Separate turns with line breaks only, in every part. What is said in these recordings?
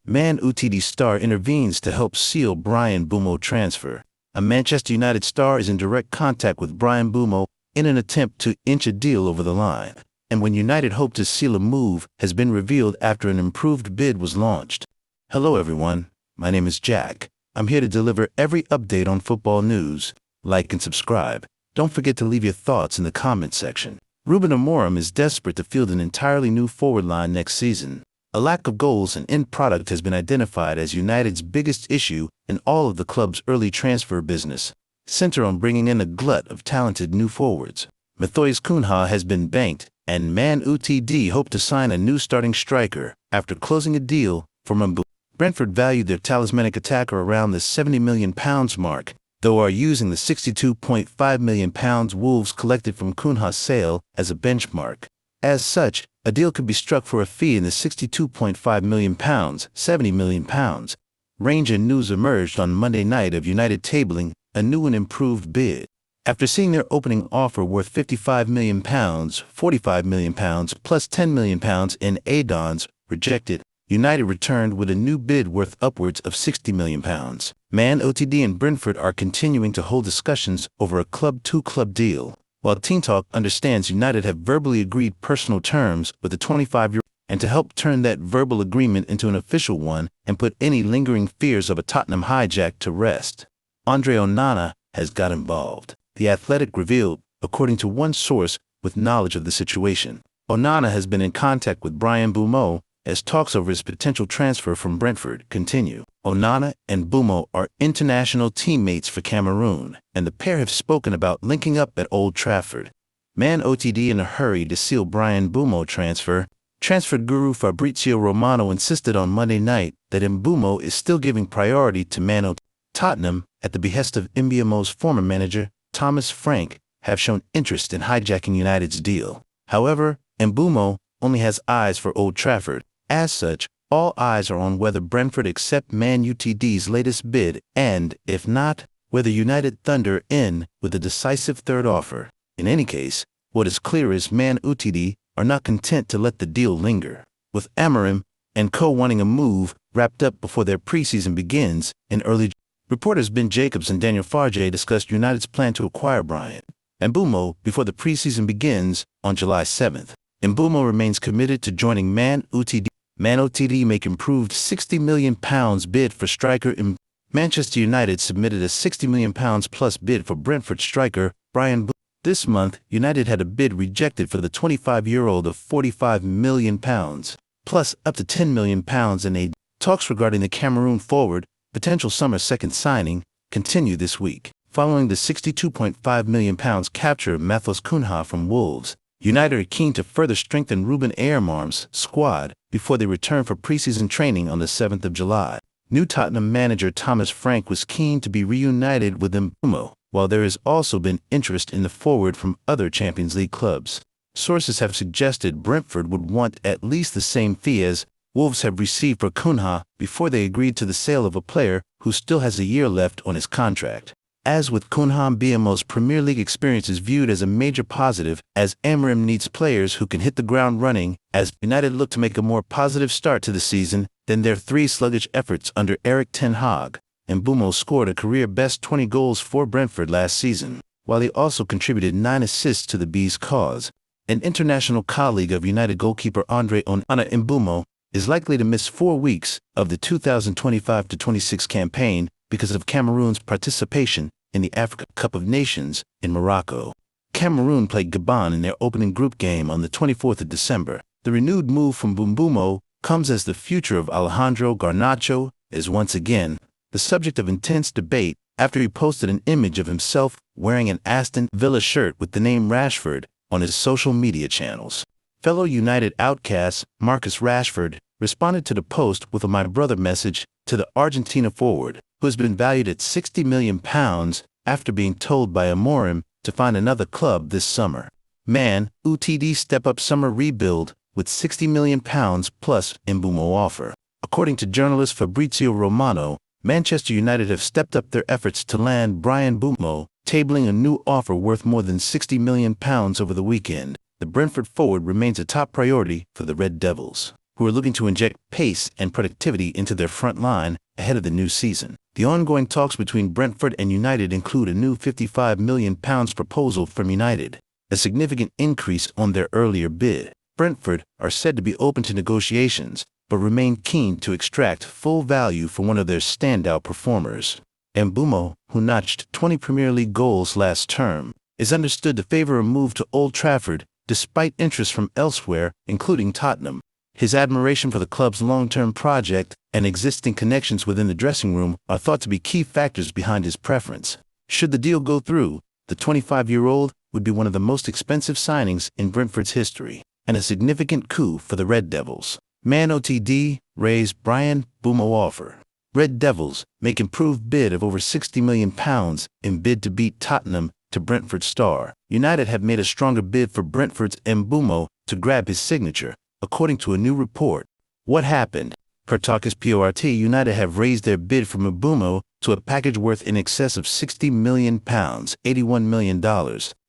Man United star intervenes to help seal Bryan MBEUMO transfer. A Manchester United star is in direct contact with Bryan MBEUMO in an attempt to inch a deal over the line. And when United hoped to seal a move has been revealed after an improved bid was launched. Hello everyone, my name is Jack. I'm here to deliver every update on football news. Like and subscribe. Don't forget to leave your thoughts in the comment section. Ruben Amorim is desperate to field an entirely new forward line next season. A lack of goals and end product has been identified as United's biggest issue in all of the club's early transfer business, centered on bringing in a glut of talented new forwards. Matheus Cunha has been banked, and Man United hope to sign a new starting striker after closing a deal for MBEUMO. Brentford valued their talismanic attacker around the £70 million mark, though are using the £62.5 million Wolves collected from Cunha's sale as a benchmark. As such, a deal could be struck for a fee in the £62.5 million, £70 million range, and news emerged on Monday night of United tabling a new and improved bid. After seeing their opening offer worth £55 million, £45 million plus £10 million in add-ons rejected, United returned with a new bid worth upwards of £60 million. Man United and Brentford are continuing to hold discussions over a club-to-club deal. While Teen Talk understands United have verbally agreed personal terms with the 25-year-old, and to help turn that verbal agreement into an official one and put any lingering fears of a Tottenham hijack to rest, Andre Onana has got involved. The Athletic revealed, according to one source with knowledge of the situation, Onana has been in contact with Bryan MBEUMO as talks over his potential transfer from Brentford continue. Onana and MBEUMO are international teammates for Cameroon, and the pair have spoken about linking up at Old Trafford. Man United in a hurry to seal Bryan MBEUMO transfer. Transfer guru Fabrizio Romano insisted on Monday night that MBEUMO is still giving priority to Man United. Tottenham, at the behest of MBEUMO's former manager, Thomas Frank, have shown interest in hijacking United's deal. However, MBEUMO only has eyes for Old Trafford. As such, all eyes are on whether Brentford accept Man United's latest bid and, if not, whether United thunder in with a decisive third offer. In any case, what is clear is Man United are not content to let the deal linger, with Amorim and co wanting a move wrapped up before their preseason begins in early June. Reporters Ben Jacobs and Daniel Farge discussed United's plan to acquire Bryan MBEUMO before the preseason begins on July 7th. MBEUMO remains committed to joining Man United. Man United make improved £60 million bid for striker. Manchester United submitted a £60 million plus bid for Brentford striker Bryan MBEUMO. This month, United had a bid rejected for the 25-year-old of £45 million, plus up to £10 million in aid. Talks regarding the Cameroon forward, potential summer second signing, continue this week. Following the £62.5 million capture of Matheus Cunha from Wolves, United are keen to further strengthen Ruben Amorim's squad before they return for preseason training on the 7th of July. New Tottenham manager Thomas Frank was keen to be reunited with MBEUMO, while there has also been interest in the forward from other Champions League clubs. Sources have suggested Brentford would want at least the same fee as Wolves have received for Cunha before they agreed to the sale of a player who still has a year left on his contract. As with Cunha, MBEUMO's Premier League experience is viewed as a major positive, as Amorim needs players who can hit the ground running, as United look to make a more positive start to the season than their three sluggish efforts under Erik ten Hag. MBEUMO scored a career-best 20 goals for Brentford last season, while he also contributed 9 assists to the Bees' cause. An international colleague of United goalkeeper Andre Onana, MBEUMO is likely to miss 4 weeks of the 2025-26 campaign because of Cameroon's participation in the Africa Cup of Nations in Morocco. Cameroon played Gabon in their opening group game on the 24th of December. The renewed move from MBEUMO comes as the future of Alejandro Garnacho is once again the subject of intense debate after he posted an image of himself wearing an Aston Villa shirt with the name Rashford on his social media channels. Fellow United outcast Marcus Rashford responded to the post with a "My brother" message to the Argentina forward, who has been valued at £60 million after being told by Amorim to find another club this summer. Man United step up summer rebuild with £60 million plus MBEUMO offer. According to journalist Fabrizio Romano, Manchester United have stepped up their efforts to land Bryan MBEUMO, tabling a new offer worth more than £60 million over the weekend. The Brentford forward remains a top priority for the Red Devils. who are looking to inject pace and productivity into their front line ahead of the new season. The ongoing talks between Brentford and United include a new £55 million proposal from United, a significant increase on their earlier bid. Brentford are said to be open to negotiations, but remain keen to extract full value for one of their standout performers. MBEUMO, who notched 20 Premier League goals last term, is understood to favor a move to Old Trafford despite interest from elsewhere, including Tottenham. His admiration for the club's long-term project and existing connections within the dressing room are thought to be key factors behind his preference. Should the deal go through, the 25-year-old would be one of the most expensive signings in Brentford's history, and a significant coup for the Red Devils. Man OTD raise Bryan MBEUMO offer. Red Devils make improved bid of over £60 million in bid to beat Tottenham to Brentford star. United have made a stronger bid for Brentford's MBEUMO to grab his signature, according to a new report. What happened? Per Talkers Port, United have raised their bid for MBEUMO to a package worth in excess of £60 million, $81 million,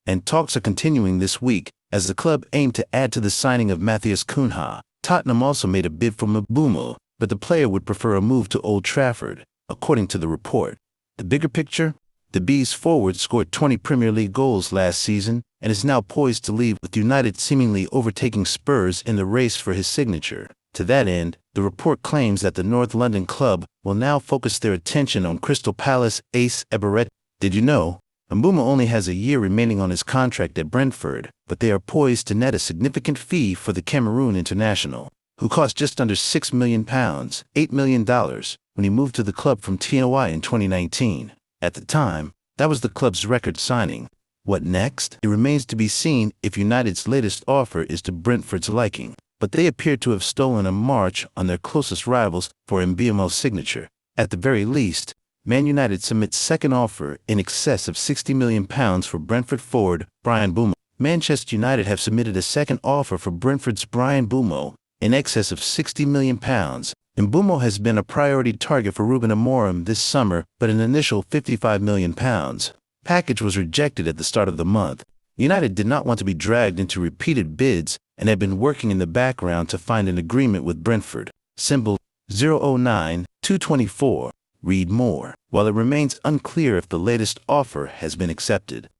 and talks are continuing this week as the club aimed to add to the signing of Matheus Cunha. Tottenham also made a bid for MBEUMO, but the player would prefer a move to Old Trafford, according to the report. The bigger picture? The Bees forward scored 20 Premier League goals last season and is now poised to leave, with United seemingly overtaking Spurs in the race for his signature. To that end, the report claims that the North London club will now focus their attention on Crystal Palace ace Eberett. Did you know? MBEUMO only has a year remaining on his contract at Brentford, but they are poised to net a significant fee for the Cameroon international, who cost just under £6 million, $8 million, when he moved to the club from TOI in 2019. At the time, that was the club's record signing. What next? It remains to be seen if United's latest offer is to Brentford's liking, but they appear to have stolen a march on their closest rivals for MBEUMO's signature. At the very least, Man United submits second offer in excess of £60 million for Brentford forward Bryan MBEUMO. Manchester United have submitted a second offer for Brentford's Bryan MBEUMO in excess of £60 million. MBEUMO has been a priority target for Ruben Amorim this summer, but an initial £55 million package was rejected at the start of the month. United did not want to be dragged into repeated bids and had been working in the background to find an agreement with Brentford. Symbol 009-224. Read more. While it remains unclear if the latest offer has been accepted,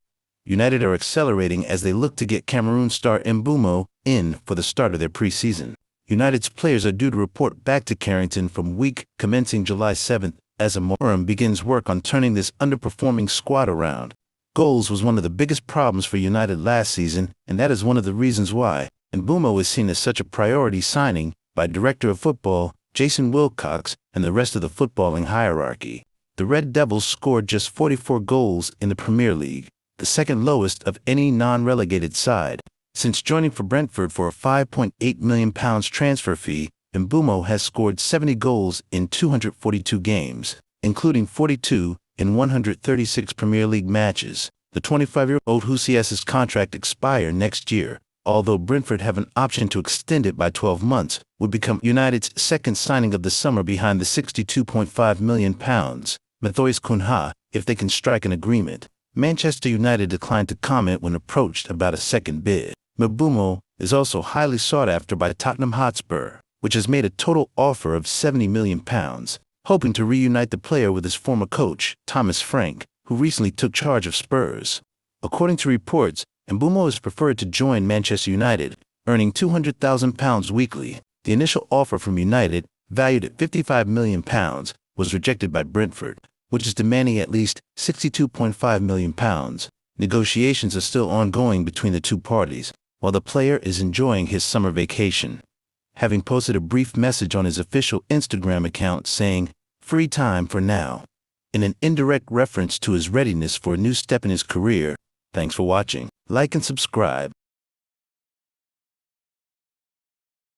United are accelerating as they look to get Cameroon star MBEUMO in for the start of their preseason. United's players are due to report back to Carrington from week commencing July 7th as Amorim begins work on turning this underperforming squad around. Goals was one of the biggest problems for United last season, and that is one of the reasons why MBEUMO is seen as such a priority signing by Director of Football Jason Wilcox and the rest of the footballing hierarchy. The Red Devils scored just 44 goals in the Premier League, the second lowest of any non-relegated side. Since joining for Brentford for a £5.8 million transfer fee, MBEUMO has scored 70 goals in 242 games, including 42 in 136 Premier League matches. The 25-year-old, who sees his contract expire next year, although Brentford have an option to extend it by 12 months, would become United's second signing of the summer behind the £62.5 million Matheus Cunha if they can strike an agreement. Manchester United declined to comment when approached about a second bid. MBEUMO is also highly sought after by Tottenham Hotspur, which has made a total offer of £70 million, hoping to reunite the player with his former coach, Thomas Frank, who recently took charge of Spurs. According to reports, MBEUMO is preferred to join Manchester United, earning £200,000 weekly. The initial offer from United, valued at £55 million, was rejected by Brentford, which is demanding at least £62.5 million. Negotiations are still ongoing between the two parties, while the player is enjoying his summer vacation, having posted a brief message on his official Instagram account saying, "Free time for now," in an indirect reference to his readiness for a new step in his career. Thanks for watching. Like and subscribe.